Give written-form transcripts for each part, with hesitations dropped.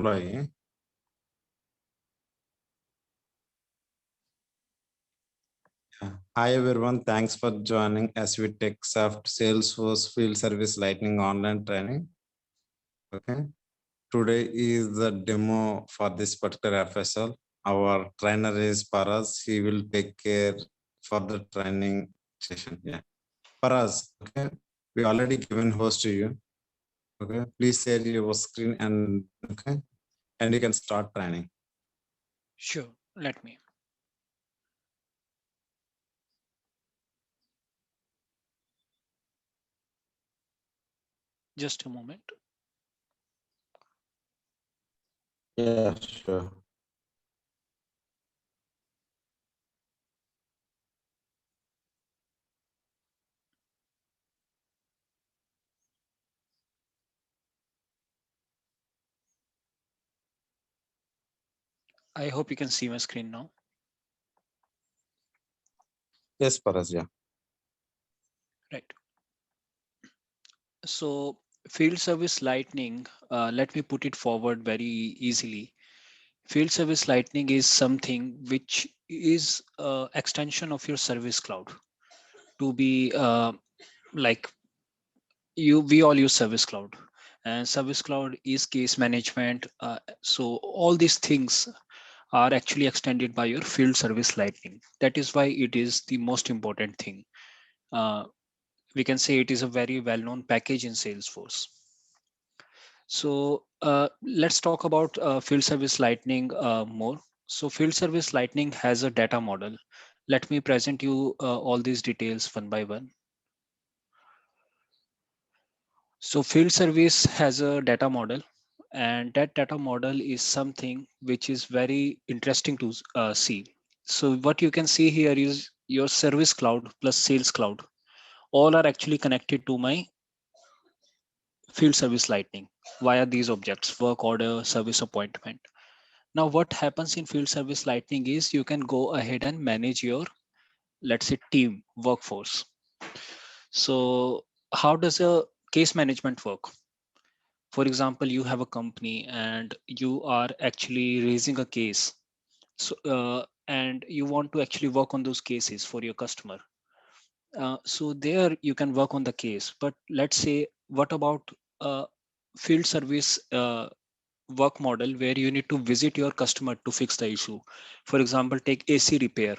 employee. Hi everyone, thanks for joining SW TechSoft Salesforce Field Service Lightning online training. Okay, today is the demo for this particular FSL. Our trainer is Paras. He will take care for the training session. Yeah, Paras. Okay, we already given host to you. Okay, please share your screen and and you can start training. Sure, let me. Just a moment. Yeah, sure. I hope you can see my screen now. Yes, Paras. Yeah. Right. So field service lightning, let me put it forward very easily. Field service lightning is something which is extension of your service cloud to be like we all use service cloud, and service cloud is case management. So all these things are actually extended by your field service lightning. That is why it is the most important thing. Uh, we can say it is a very well-known package in Salesforce. So let's talk about field service lightning more. So field service lightning has a data model. Let me present you all these details one by one. So field service has a data model, and that data model is something which is very interesting to see. So what you can see here is your service cloud plus sales cloud. All are actually connected to my field service lightning via these objects: work order, service appointment. Now what happens in field service lightning is you can go ahead and manage your, let's say, team workforce. So how does a case management work? For example, you have a company and you are actually raising a case. So and you want to actually work on those cases for your customer. So there you can work on the case. But let's say, what about a field service work model where you need to visit your customer to fix the issue? For example, take AC repair.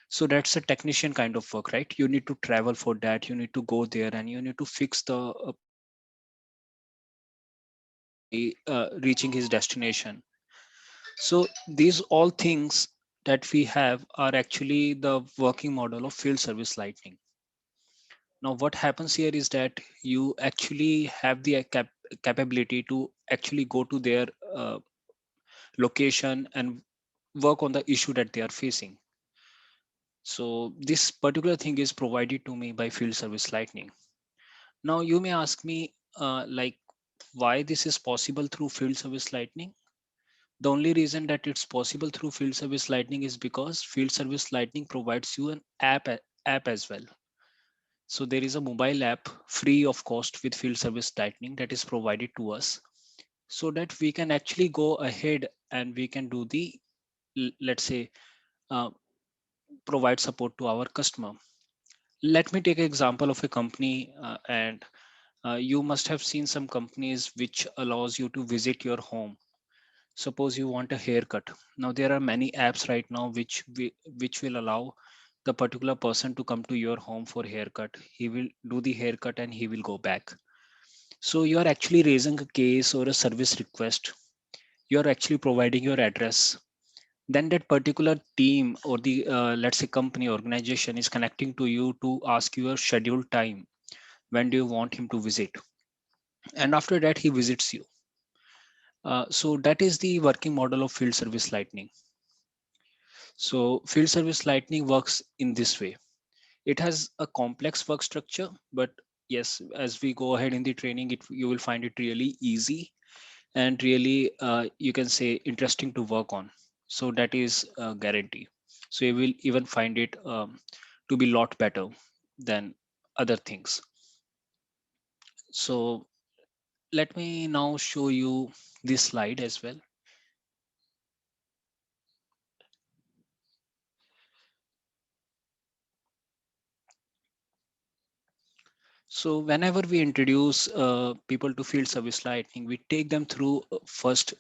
So that's a technician kind of work, right? You need to travel for that. You need to go there and you need to fix the by reaching his destination. So these all things that we have are actually the working model of field service lightning. Now what happens here is that you actually have the capability to actually go to their location and work on the issue that they are facing. So this particular thing is provided to me by field service lightning. Now you may ask me like why this is possible through field service lightning. The only reason that it's possible through field service lightning is because field service lightning provides you an app as well. So there is a mobile app free of cost with field service lightning that is provided to us, so that we can actually go ahead and we can do the, let's say, uh, provide support to our customer. Let me take an example of a company, and you must have seen some companies which allows you to visit your home. Suppose you want a haircut. Now there are many apps right now which will allow the particular person to come to your home for haircut. He will do the haircut and he will go back. So you are actually raising a case or a service request. You are actually providing your address. Then that particular team or the let's say company organization is connecting to you to ask your scheduled time. When do you want him to visit? And after that he visits you. So that is the working model of field service lightning. So field service lightning works in this way. It has a complex work structure, but yes, as we go ahead in the training, you will find it really easy and really, you can say, interesting to work on. So that is a guarantee. So you will even find it to be a lot better than other things. So let me now show you this slide as well. So whenever we introduce people to field service lightning, we take them through first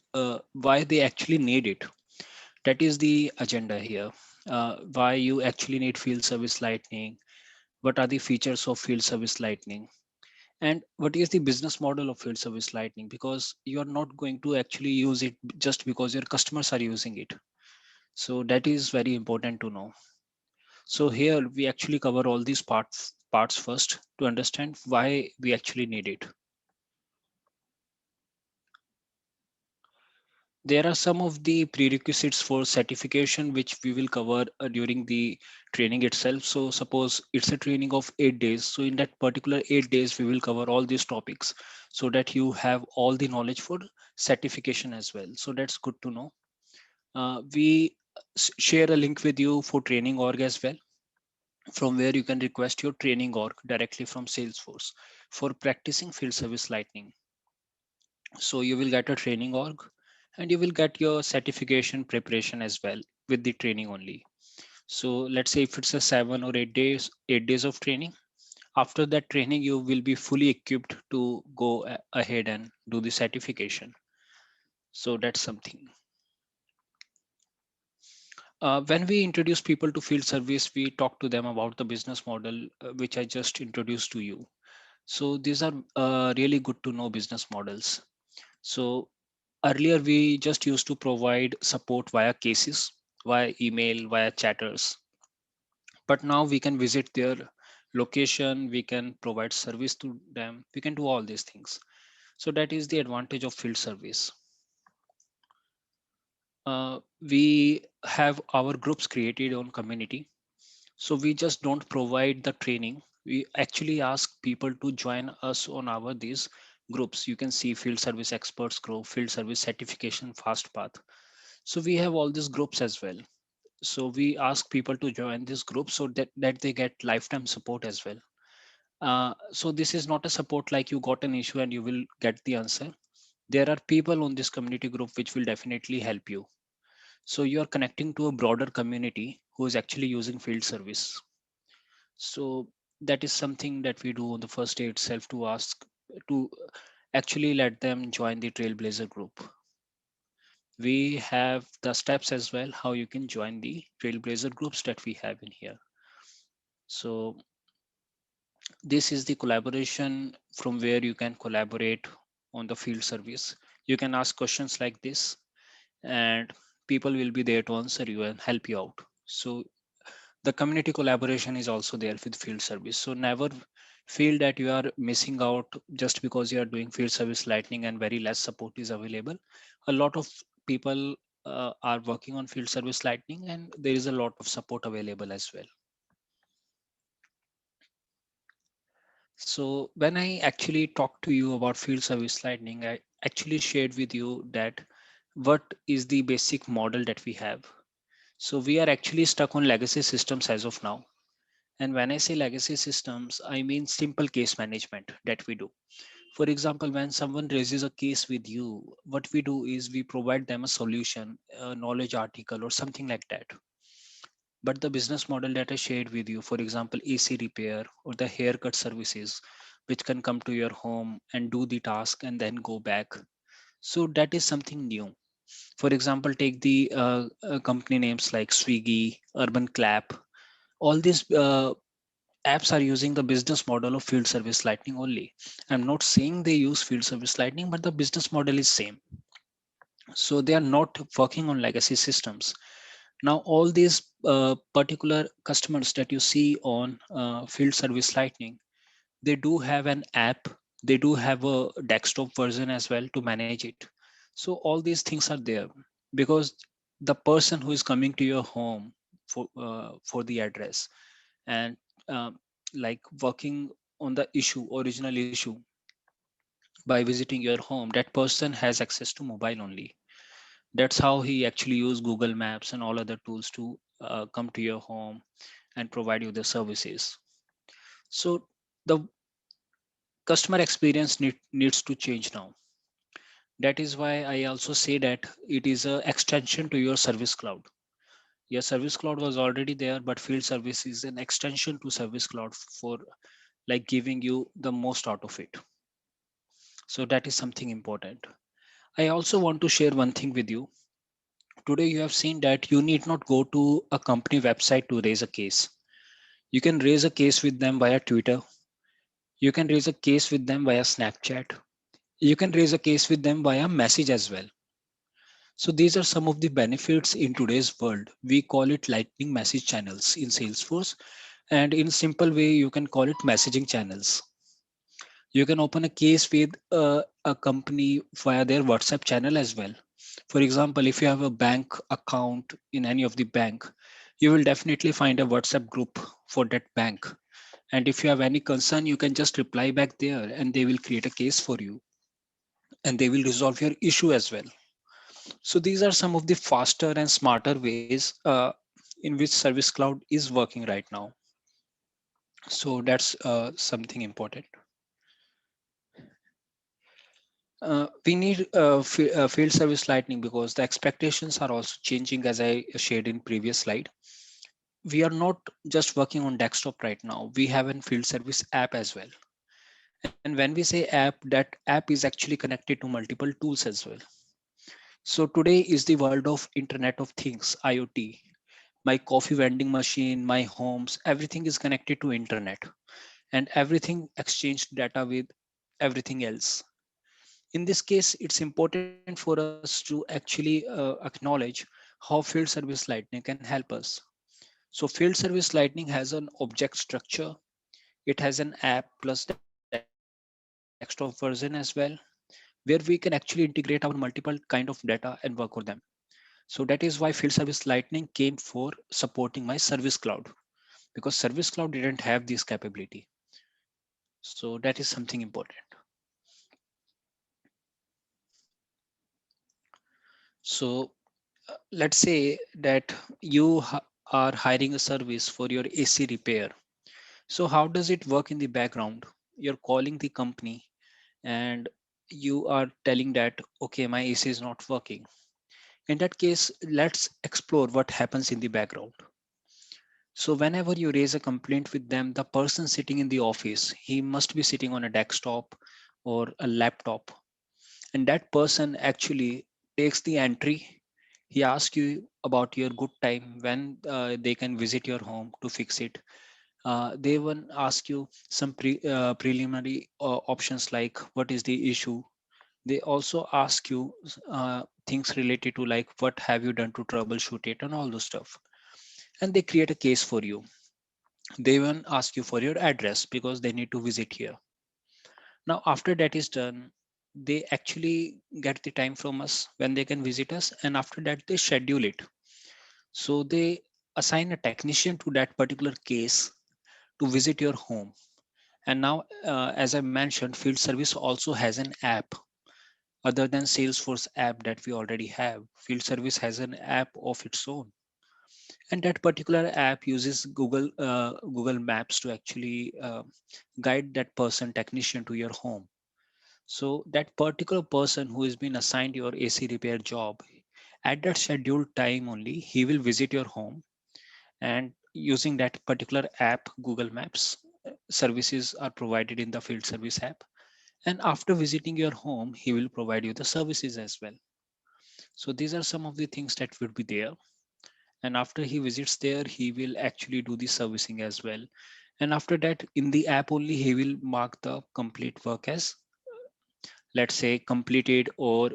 why they actually need it. That is the agenda here. Why you actually need field service lightning, what are the features of field service lightning, and what is the business model of field service lightning, because you are not going to actually use it just because your customers are using it. So that is very important to know. So here we actually cover all these parts first to understand why we actually need it. There are some of the prerequisites for certification which we will cover during the training itself. So suppose it's a training of 8 days, so in that particular 8 days we will cover all these topics so that you have all the knowledge for certification as well. So that's good to know. We share a link with you for training org as well, from where you can request your training org directly from Salesforce for practicing field service lightning. So you will get a training org and you will get your certification preparation as well with the training only. So let's say if it's a 7 or 8 days, 8 days of training, after that training you will be fully equipped to go ahead and do the certification. So that's something. When we introduce people to field service, we talk to them about the business model which I just introduced to you. So these are really good to know business models. So earlier, we just used to provide support via cases, via email, via chatters. But now we can visit their location, we can provide service to them, we can do all these things. So that is the advantage of field service. We have our groups created on community. So we just don't provide the training. We actually ask people to join us on our these groups. You can see field service experts group, field service certification fast path. So we have all these groups as well. So we ask people to join this group so that they get lifetime support as well. So this is not a support like you got an issue and you will get the answer. There are people on this community group which will definitely help you. So you are connecting to a broader community who is actually using field service. So that is something that we do on the first day itself to ask to actually let them join the Trailblazer group. We have the steps as well how you can join the Trailblazer groups that we have in here. So this is the collaboration from where you can collaborate on the field service. You can ask questions like this and people will be there to answer you and help you out. So the community collaboration is also there with field service. So never feel that you are missing out just because you are doing field service lightning and very less support is available. A lot of people are working on field service lightning and there is a lot of support available as well. So when I actually talked to you about field service lightning, I actually shared with you that what is the basic model that we have. So we are actually stuck on legacy systems as of now. And when I say legacy systems, I mean simple case management that we do. For example, when someone raises a case with you, what we do is we provide them a solution, a knowledge article, or something like that. But the business model that I shared with you, for example, AC repair or the haircut services, which can come to your home and do the task and then go back. So that is something new. For example, take the company names like Swiggy, Urban Clap. All these apps are using the business model of field service lightning only. I'm not saying they use field service lightning, but the business model is same. So they are not working on legacy systems. Now, all these particular customers that you see on field service lightning, they do have an app, they do have a desktop version as well to manage it. So all these things are there because the person who is coming to your home for the address and um, like working on the issue, original issue, by visiting your home, that person has access to mobile only. That's how he actually use Google Maps and all other tools to come to your home and provide you the services. So the customer experience needs to change now. That is why I also say that it is a extension to your service cloud. Your service cloud was already there, but field service is an extension to service cloud for like giving you the most out of it. So that is something important. I also want to share one thing with you. Today you have seen that you need not go to a company website to raise a case. You can raise a case with them via Twitter. You can raise a case with them via Snapchat. You can raise a case with them via message as well. So these are some of the benefits in today's world. We call it lightning message channels in Salesforce, and in simple way you can call it messaging channels. You can open a case with a company via their WhatsApp channel as well. For example, if you have a bank account in any of the bank, you will definitely find a WhatsApp group for that bank. And if you have any concern, you can just reply back there and they will create a case for you and they will resolve your issue as well. So these are some of the faster and smarter ways in which Service Cloud is working right now. So that's something important. We need field service lightning because the expectations are also changing as I shared in previous slide. We are not just working on desktop right now. We have a field service app as well. And when we say app, that app is actually connected to multiple tools as well. So today is the world of Internet of Things, IoT. My coffee vending machine, my homes, everything is connected to internet and everything exchanged data with everything else. In this case, it's important for us to actually acknowledge how field service lightning can help us. So field service lightning has an object structure. It has an app plus desktop version as well, where we can actually integrate our multiple kind of data and work on them. So that is why field service lightning came for supporting my service cloud, because service cloud didn't have this capability. So that is something important. So let's say that you are hiring a service for your AC repair. So how does it work in the background? You're calling the company and you are telling that, okay, my AC is not working. In that case, let's explore what happens in the background. So whenever you raise a complaint with them, the person sitting in the office, he must be sitting on a desktop or a laptop. And that person actually takes the entry. He asks you about your good time when they can visit your home to fix it. They will ask you some preliminary options like what is the issue. They also ask you things related to like what have you done to troubleshoot it and all those stuff. And they create a case for you. They even ask you for your address because they need to visit here. Now, after that is done, they actually get the time from us when they can visit us, and after that, they schedule it. So they assign a technician to that particular case to visit your home. And now, as I mentioned, field service also has an app other than Salesforce app that we already have. Field service has an app of its own, and that particular app uses Google Maps to actually guide that person technician to your home. So that particular person who has been assigned your AC repair job, at that scheduled time only, he will visit your home and using that particular app, Google Maps, services are provided in the field service app. And after visiting your home, he will provide you the services as well. So these are some of the things that would be there. And after he visits there, he will actually do the servicing as well. And after that, in the app only, he will mark the complete work as, let's say, completed or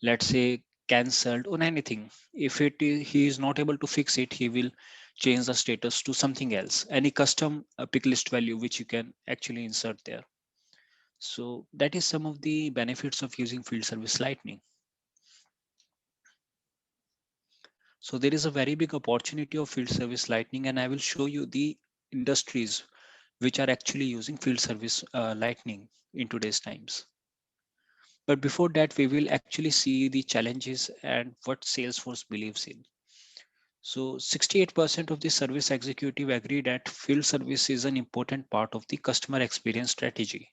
let's say cancelled or anything. If he is not able to fix it, he will change the status to something else, any custom pick list value which you can actually insert there. So that is some of the benefits of using field service lightning. So there is a very big opportunity of field service lightning, and I will show you the industries which are actually using field service lightning in today's times. But before that, we will actually see the challenges and what Salesforce believes in. So 68% of the service executive agree that field service is an important part of the customer experience strategy.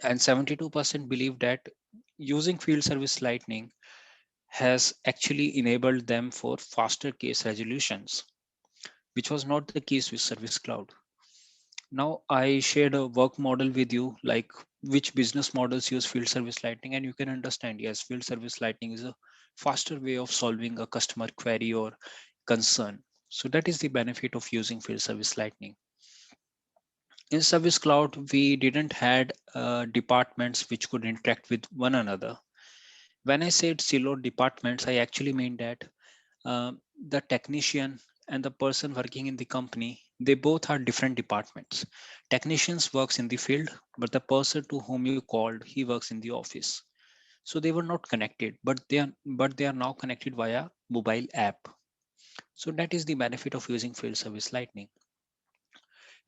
and 72% believe that using field service lightning has actually enabled them for faster case resolutions, which was not the case with Service Cloud. Now, I shared a work model with you, like which business models use field service lightning, and you can understand yes, field service lightning is a faster way of solving a customer query or concern. So, that is the benefit of using field service lightning. In Service Cloud, we didn't had departments which could interact with one another. When I said siloed departments, I actually mean that the technician and the person working in the company, they both are different departments. Technicians works in the field, but the person to whom you called, he works in the office. So they were not connected, but they are now connected via mobile app. So that is the benefit of using field service lightning.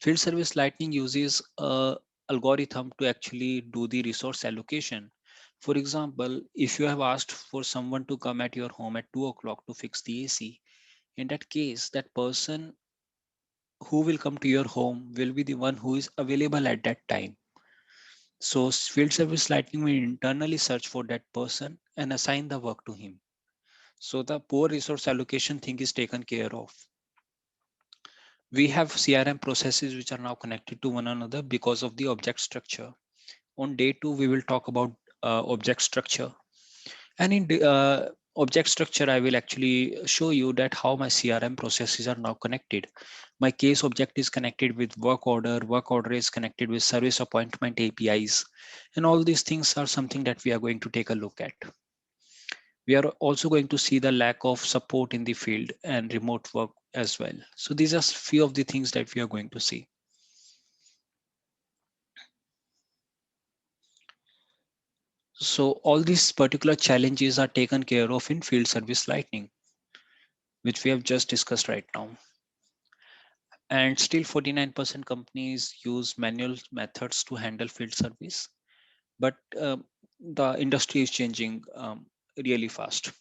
Field service lightning uses a algorithm to actually do the resource allocation. For example, if you have asked for someone to come at your home at 2 o'clock to fix the AC, in that case, that person who will come to your home will be the one who is available at that time. So field service lightning will internally search for that person and assign the work to him. So the poor resource allocation thing is taken care of. We have CRM processes which are now connected to one another because of the object structure. On day two, we will talk about object structure. And in the object structure, I will actually show you that how my CRM processes are now connected. My case object is connected with work order is connected with service appointment APIs. And all these things are something that we are going to take a look at. We are also going to see the lack of support in the field and remote work as well. So these are few of the things that we are going to see. So all these particular challenges are taken care of in field service lightning, which we have just discussed right now. And still 49% companies use manual methods to handle field service. But the industry is changing really fast.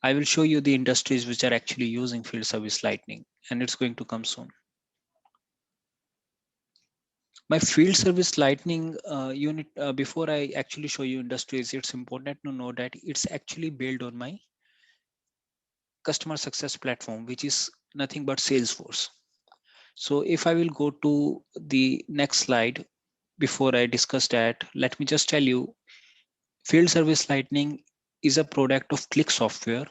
I will show you the industries which are actually using field service lightning, and it's going to come soon. My field service lightning unit, before I actually show you industries, it's important to know that it's actually built on my customer success platform, which is nothing but Salesforce. So if I will go to the next slide, before I discuss that, let me just tell you, Field Service Lightning is a product of Click Software,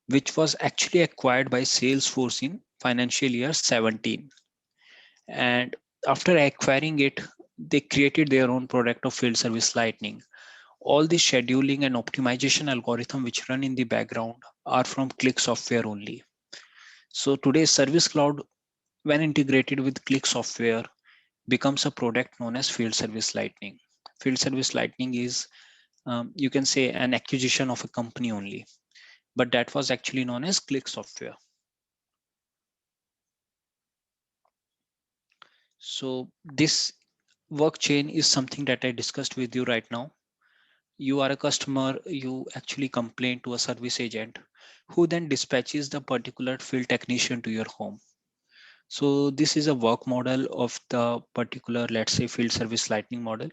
which was actually acquired by Salesforce in financial year 17. And after acquiring it, they created their own product of Field Service Lightning. All the scheduling and optimization algorithm which run in the background are from Click Software only. So today, Service Cloud, when integrated with Click Software, becomes a product known as Field Service Lightning. Field Service Lightning is, you can say, an acquisition of a company only, but that was actually known as Click Software. So this work chain is something that I discussed with you right now. You are a customer, you actually complain to a service agent who then dispatches the particular field technician to your home. So this is a work model of the particular, let's say, field service lightning model.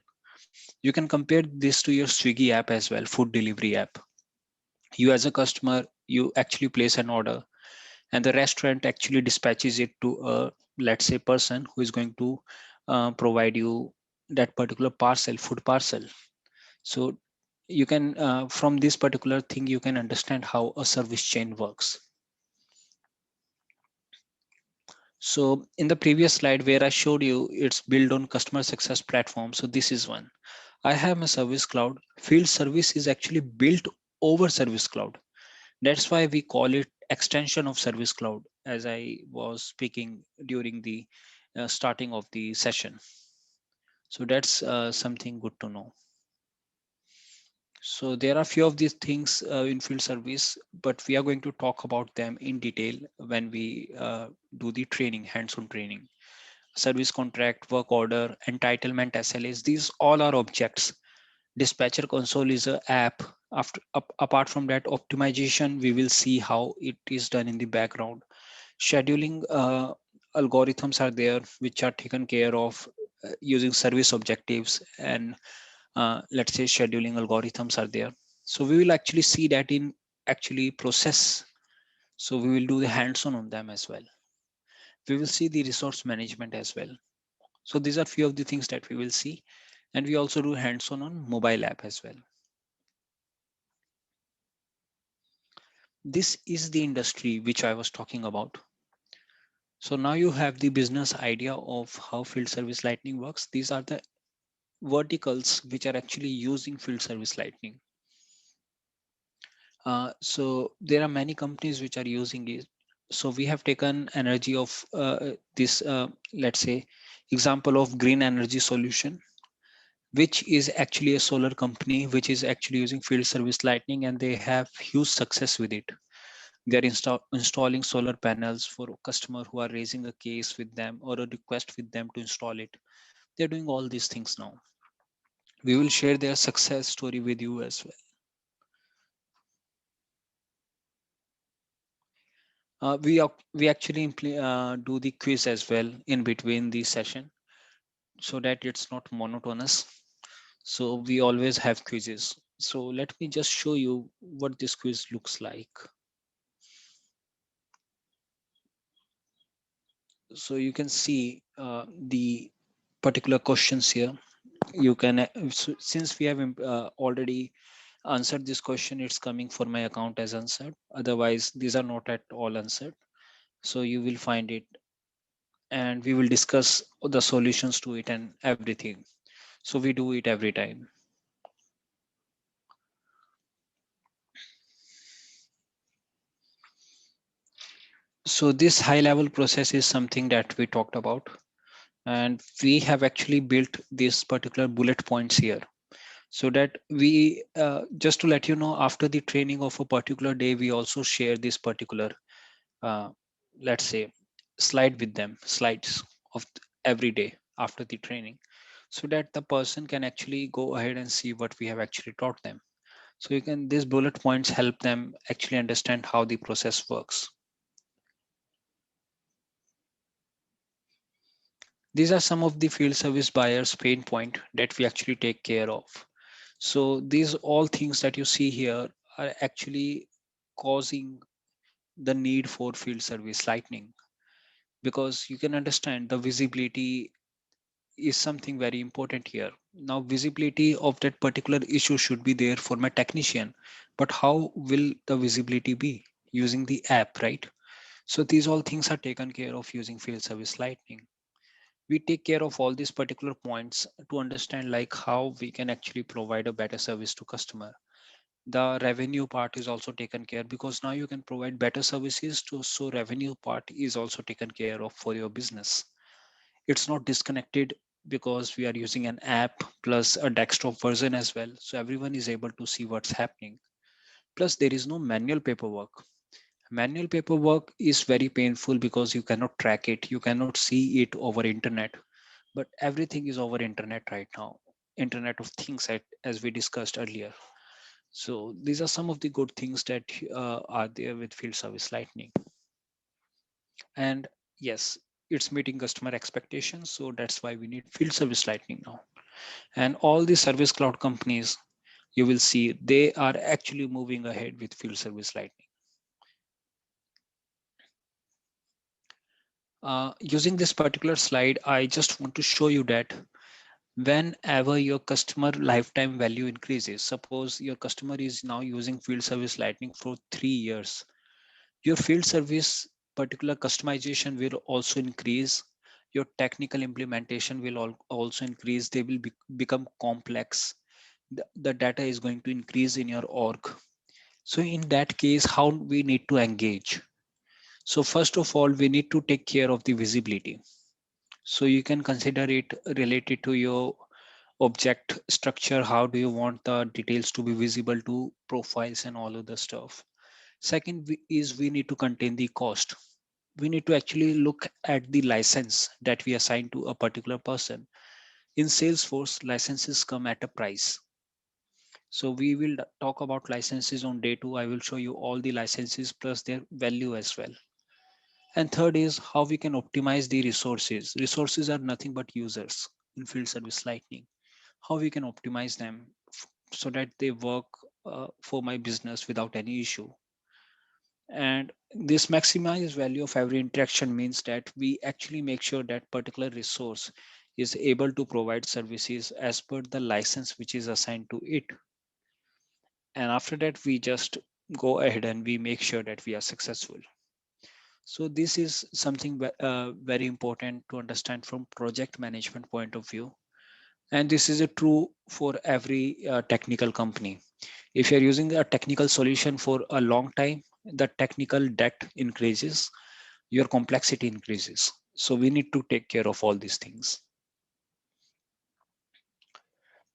You can compare this to your Swiggy app as well, food delivery app. You as a customer, you actually place an order and the restaurant actually dispatches it to a, let's say, person who is going to provide you that particular parcel, food parcel. So you can, from this particular thing, you can understand how a service chain works. So in the previous slide where I showed you, it's built on customer success platform. So this is one. I have my Service Cloud. Field service is actually built over Service Cloud. That's why we call it extension of Service Cloud, as I was speaking during the starting of the session. So that's something good to know. So there are few of these things in field service, but we are going to talk about them in detail when we do the training, hands-on training. Service contract, work order, entitlement, SLAs, these all are objects. Dispatcher console is a app. Apart from that, optimization, we will see how it is done in the background. Scheduling algorithms are there, which are taken care of using service objectives, and let's say scheduling algorithms are there. So we will actually see that in actually process. So we will do the hands-on on them as well. We will see the resource management as well. So these are few of the things that we will see, and we also do hands-on on mobile app as well. This is the industry which I was talking about. So now you have the business idea of how field service lightning works. These are the verticals which are actually using field service lightning. So there are many companies which are using it. So we have taken energy of this, let's say, example of green energy solution, which is actually a solar company which is actually using field service lightning, and they have huge success with it. They are installing solar panels for a customer who are raising a case with them or a request with them to install it. They're doing all these things now. We will share their success story with you as well. We actually do the quiz as well in between the session so that it's not monotonous. So we always have quizzes. So let me just show you what this quiz looks like. So you can see the particular questions here. You can, since we have already answered this question, it's coming for my account as answered. Otherwise, these are not at all answered. So you will find it, and we will discuss the solutions to it and everything. So we do it every time. So this high level process is something that we talked about, and we have actually built these particular bullet points here so that we, just to let you know, after the training of a particular day, we also share this particular, uh, let's say, slides of every day after the training, so that the person can actually go ahead and see what we have actually taught them. So you can, these bullet points help them actually understand how the process works. These are some of the field service buyers pain point that we actually take care of. So these all things that you see here are actually causing the need for field service lightning, because you can understand the visibility is something very important here. Now visibility of that particular issue should be there for my technician, but how will the visibility be? Using the app, right? So these all things are taken care of using field service lightning. We take care of all these particular points to understand like how we can actually provide a better service to customer. The revenue part is also taken care, because now you can provide better services to, so revenue part is also taken care of for your business. It's not disconnected, because we are using an app plus a desktop version as well, so everyone is able to see what's happening. Plus there is no manual paperwork. Manual paperwork is very painful because you cannot track it, you cannot see it over internet, but everything is over internet right now. Internet of things, as we discussed earlier. So these are some of the good things that are there with field service lightning. And yes, it's meeting customer expectations, so that's why we need field service lightning now. And all the service cloud companies, you will see they are actually moving ahead with field service lightning. Using this particular slide, I just want to show you that whenever your customer lifetime value increases, suppose your customer is now using field service lightning for 3 years, your field service particular customization will also increase. Your technical implementation will also increase. They will become complex. The data is going to increase in your org. So in that case, how we need to engage? So first of all, we need to take care of the visibility. So you can consider it related to your object structure. How do you want the details to be visible to profiles and all of the stuff? Second is we need to contain the cost. We need to actually look at the license that we assign to a particular person. In Salesforce, licenses come at a price. So we will talk about licenses on day 2. I will show you all the licenses plus their value as well. And third is how we can optimize the resources. Resources are nothing but users in field service lightning. how we can optimize them so that they work for my business without any issue. And this maximized value of every interaction means that we actually make sure that particular resource is able to provide services as per the license which is assigned to it. And after that, we just go ahead and we make sure that we are successful. So this is something very important to understand from project management point of view. And this is a true for every technical company. If you're using a technical solution for a long time, the technical debt increases, your complexity increases. So we need to take care of all these things.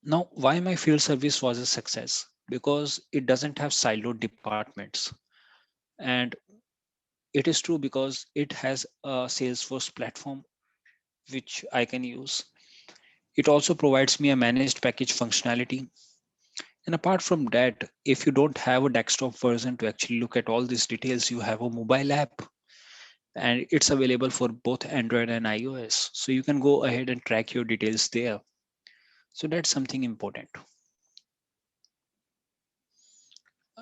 Now, why my field service was a success? Because it doesn't have siloed departments. And it is true because it has a Salesforce platform which I can use. It also provides me a managed package functionality. And apart from that, if you don't have a desktop version to actually look at all these details, you have a mobile app and it's available for both Android and iOS. So you can go ahead and track your details there. So that's something important.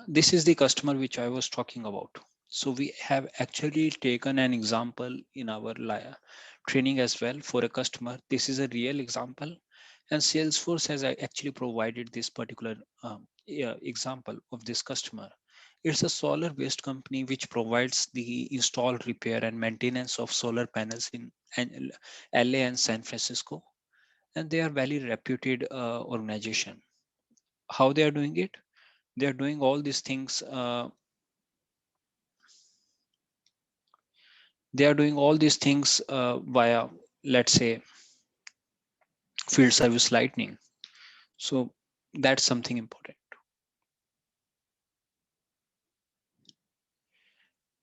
This is the customer which I was talking about. So we have actually taken an example in our training as well for a customer. This is a real example, and Salesforce has actually provided this particular yeah, example of this customer. It's a solar-based company which provides the install, repair, and maintenance of solar panels in LA and San Francisco, and they are very reputed organization. How they are doing it? They are doing all these things. They are doing all these things via, let's say, field service lightning. So that's something important.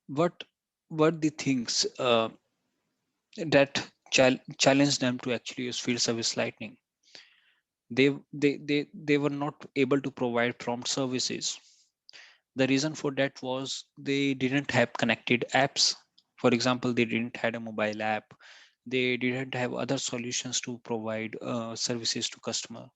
What were the things that challenged them to actually use field service lightning? They were not able to provide prompt services. The reason for that was they didn't have connected apps. For example, they didn't had a mobile app. They didn't have other solutions to provide services to customer.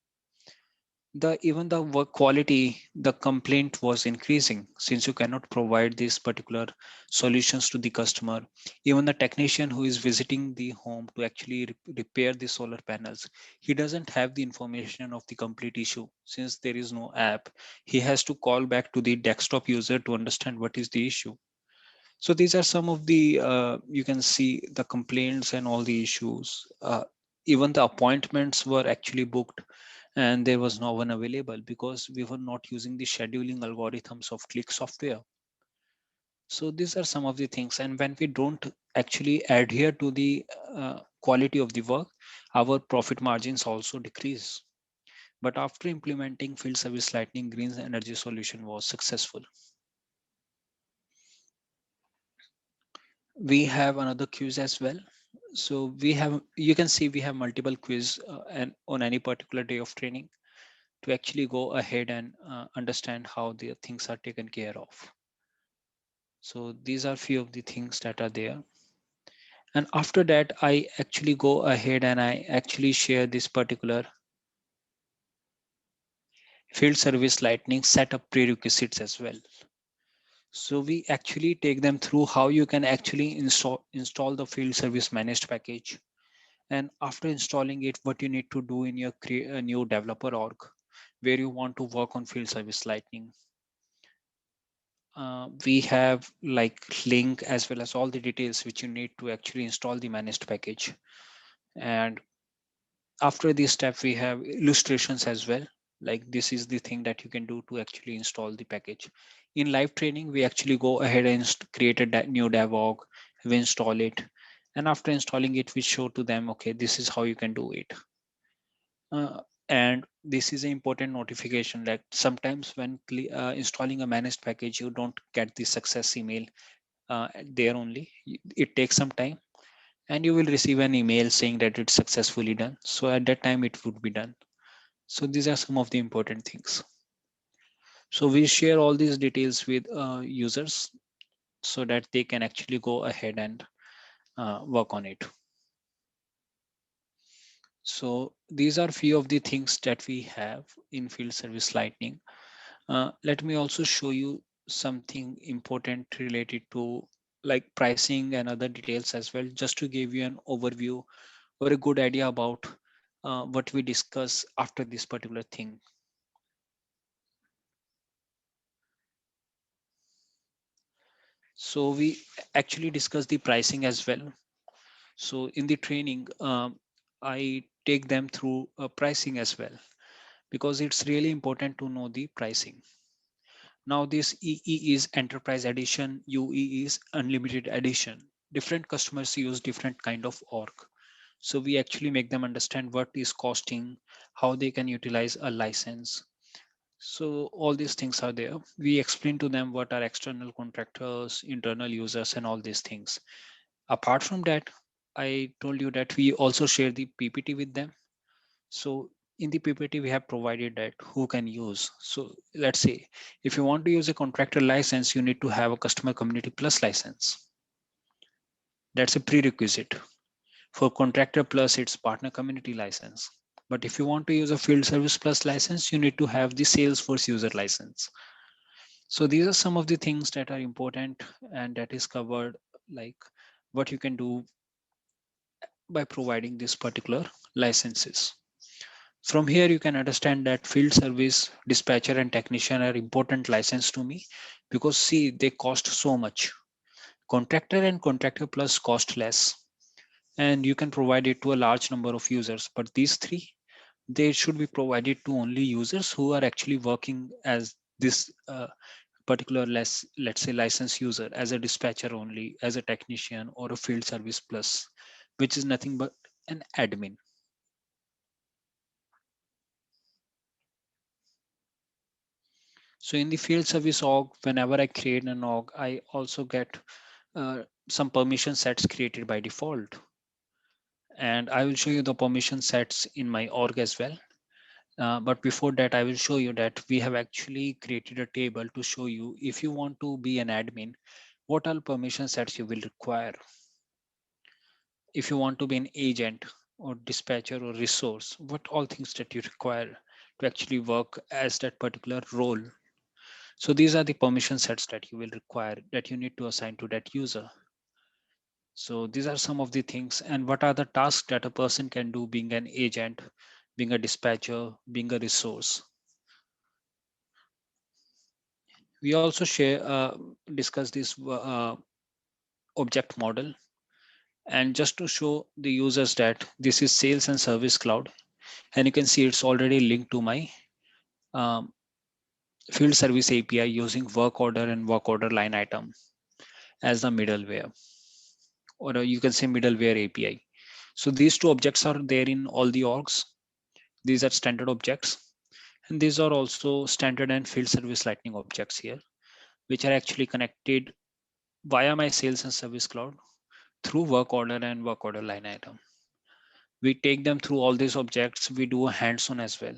The even the work quality, the complaint was increasing since you cannot provide these particular solutions to the customer. Even the technician who is visiting the home to actually repair the solar panels, he doesn't have the information of the complete issue since there is no app. He has to call back to the desktop user to understand what is the issue. So these are some of the you can see the complaints and all the issues. Even the appointments were actually booked and there was no one available because we were not using the scheduling algorithms of Click software. So these are some of the things. And when we don't actually adhere to the quality of the work, our profit margins also decrease. But after implementing field service lightning, Green's energy solution was successful. We have another quiz as well. So we have, you can see we have multiple quiz and on any particular day of training to actually go ahead and understand how the things are taken care of. So these are few of the things that are there. And after that, I actually go ahead and I actually share this particular field service lightning setup prerequisites as well. So we actually take them through how you can actually install the field service managed package. And after installing it, what you need to do in your create a new developer org where you want to work on field service lightning. We have like link as well as all the details which you need to actually install the managed package. And after this step, we have illustrations as well. Like this is the thing that you can do to actually install the package. In live training, we actually go ahead and create a new dev org, we install it. And after installing it, we show to them, okay, this is how you can do it. And this is an important notification that sometimes when installing a managed package, you don't get the success email there only. It takes some time and you will receive an email saying that it's successfully done. So at that time, it would be done. So these are some of the important things. So we share all these details with users so that they can actually go ahead and work on it. So these are few of the things that we have in field service lightning. Let me also show you something important related to like pricing and other details as well, just to give you an overview or a good idea about what we discuss after this particular thing. So we actually discuss the pricing as well. So in the training, I take them through pricing as well, because it's really important to know the pricing. Now this EE is enterprise edition, UE is unlimited edition. Different customers use different kind of org. So we actually make them understand what is costing, how they can utilize a license. So all these things are there. We explain to them what are external contractors, internal users, and all these things. Apart from that, I told you that we also share the PPT with them. So in the PPT, we have provided that who can use. So let's say if you want to use a contractor license, you need to have a customer community plus license. That's a prerequisite. For contractor plus, it's partner community license. But if you want to use a field service plus license, you need to have the Salesforce user license. So these are some of the things that are important and that is covered, like what you can do by providing these particular licenses. From here, you can understand that field service, dispatcher, and technician are important license to me, because see, they cost so much. Contractor and contractor plus cost less, and you can provide it to a large number of users. But these three, they should be provided to only users who are actually working as this particular let's say license user, as a dispatcher only, as a technician, or a field service plus, which is nothing but an admin. So in the field service org, whenever I create an org, I also get some permission sets created by default. And I will show you the permission sets in my org as well. But before that, I will show you that we have actually created a table to show you, if you want to be an admin, what all permission sets you will require. If you want to be an agent or dispatcher or resource, what all things that you require to actually work as that particular role. So these are the permission sets that you will require, that you need to assign to that user. So these are some of the things, and what are the tasks that a person can do being an agent, being a dispatcher, being a resource. We also discuss this object model, and just to show the users that this is sales and service cloud, and you can see it's already linked to my um, field service API using work order and work order line item as the middleware, or you can say middleware API. So these two objects are there in all the orgs. These are standard objects, and these are also standard and field service lightning objects here, which are actually connected via my sales and service cloud through work order and work order line item. We take them through all these objects. We do a hands-on as well.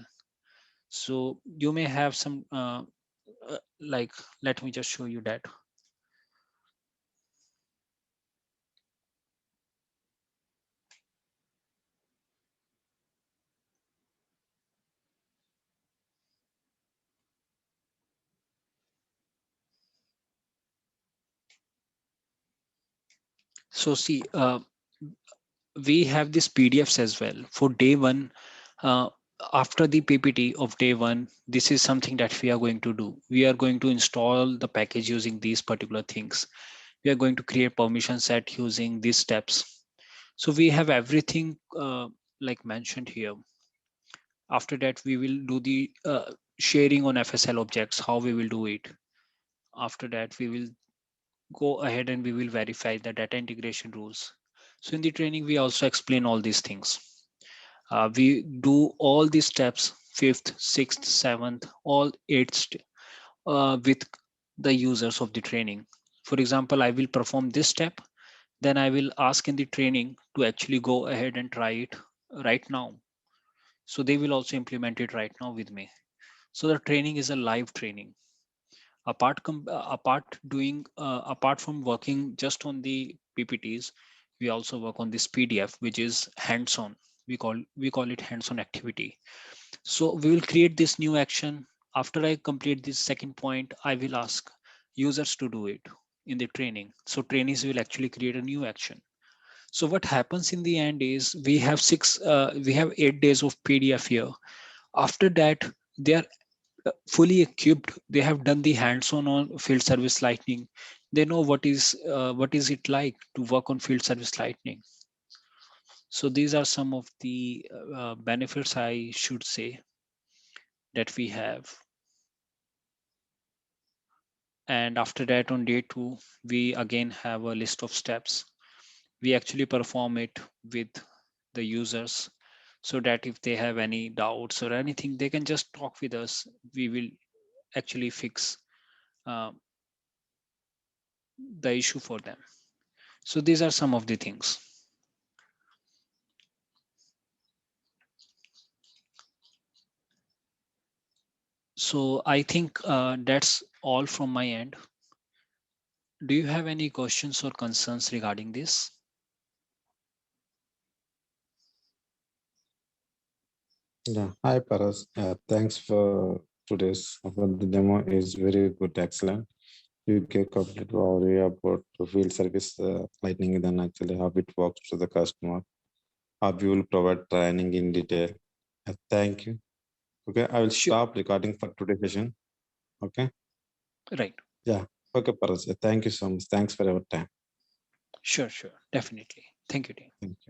So you may have some like, let me just show you that. So see, we have these PDFs as well for day one. Uh, After the PPT of day one, this is something that we are going to do. We are going to install the package using these particular things. We are going to create permission set using these steps. So we have everything like mentioned here. After that, we will do the sharing on FSL objects, how we will do it. After that, we will go ahead and we will verify the data integration rules. So in the training, we also explain all these things. We do all these steps, fifth, sixth, seventh, all eight with the users of the training. For example, I will perform this step, then I will ask in the training to actually go ahead and try it right now. So they will also implement it right now with me. So the training is a live training. Apart from working just on the PPTs, we also work on this PDF, which is hands-on. We call it hands-on activity. So we will create this new action. After I complete this second point, I will ask users to do it in the training. So trainees will actually create a new action. So what happens in the end is we have 8 days of PDF here. After that, they are fully equipped. They have done the hands-on on field service lightning. They know what is it like to work on field service lightning. So these are some of the benefits, I should say, that we have. And after that, on day 2, we again have a list of steps. We actually perform it with the users, so that if they have any doubts or anything, they can just talk with us. We will actually fix uh, the issue for them. So these are some of the things. So I think that's all from my end. Do you have any questions or concerns regarding this? Yeah, hi Paras. Thanks for today's about the demo is very good, excellent. You can complete overview about the field service lightning, then actually how it works to the customer. How we will provide training in detail. Thank you. Okay, I will Sure. stop recording for today's session. Okay. Right. Yeah. Okay, Paras. Thank you so much. Thanks for your time. Sure. Definitely. Thank you, team. Thank you.